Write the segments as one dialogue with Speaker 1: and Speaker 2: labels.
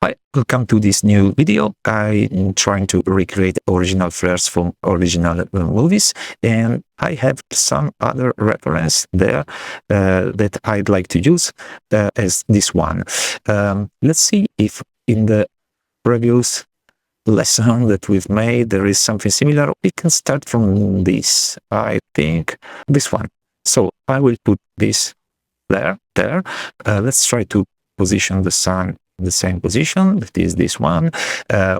Speaker 1: Hi, welcome to this new video. I'm trying to recreate original flares from original movies, and I have some other reference there that I'd like to use as this one. Let's see if in the previous lesson that we've made there is something similar. We can start from this, I think, this one. So I will put this flare there. Let's try to position the sun in the same position. That is this one.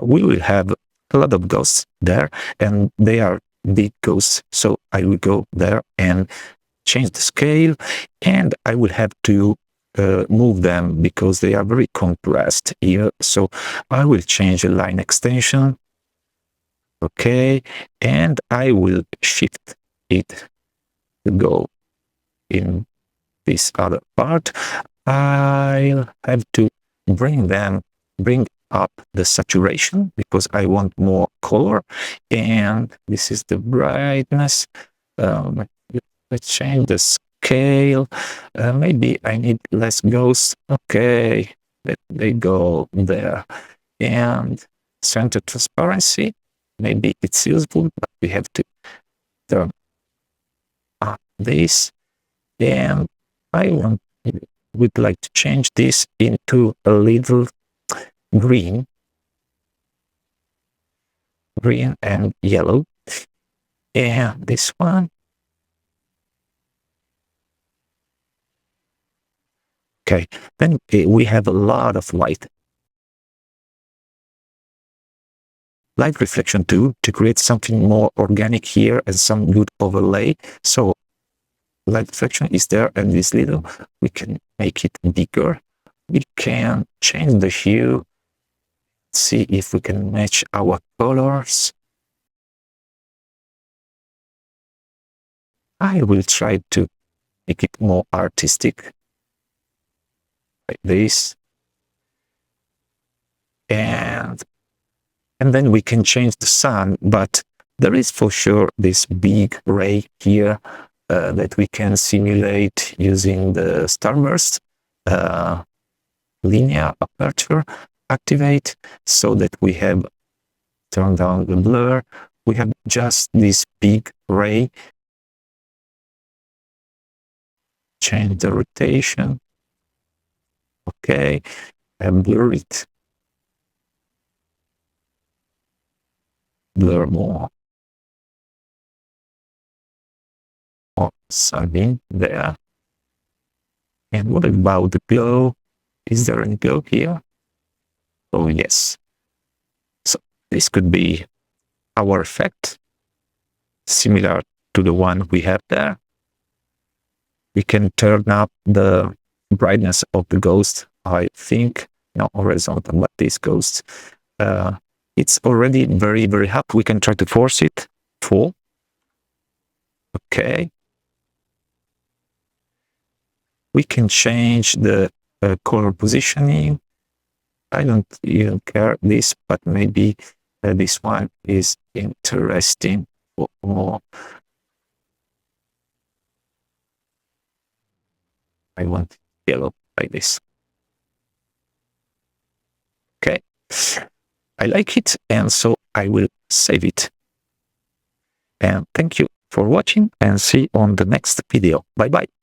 Speaker 1: We will have a lot of ghosts there, and they are big ghosts. So I will go there and change the scale, and I will have to move them because they are very compressed here. So I will change the line extension. Okay, and I will shift it to go in this other part. I'll have to bring up the saturation because I want more color, and this is the brightness. Let's change the scale. Maybe I need less ghosts. Okay, let they go there. And center transparency, maybe it's useful, but we have to turn up this. And I would like to change this into a little green and yellow. And this one. Okay, then we have a lot of light. Light reflection too, to create something more organic here and some good overlay. So light reflection is there, and this little, we can make it bigger. We can change the hue, see if we can match our colors. I will try to make it more artistic, like this. And then we can change the sun, but there is for sure this big ray here that we can simulate using the starburst linear aperture activate, so that we have turned down the blur. We have just this big ray. Change the rotation. Okay, and blur it. Blur more. Or something there. And what about the glow? Is there any glow here? Oh, yes. So this could be our effect, similar to the one we have there. We can turn up the brightness of the ghost, I think, not horizontal, but this ghost. It's already very, very hot. We can try to force it full. Okay. We can change the color positioning. I don't even care this, but maybe this one is interesting for more. I want yellow like this. Okay. I like it, and so I will save it. And thank you for watching, and see you on the next video. Bye bye.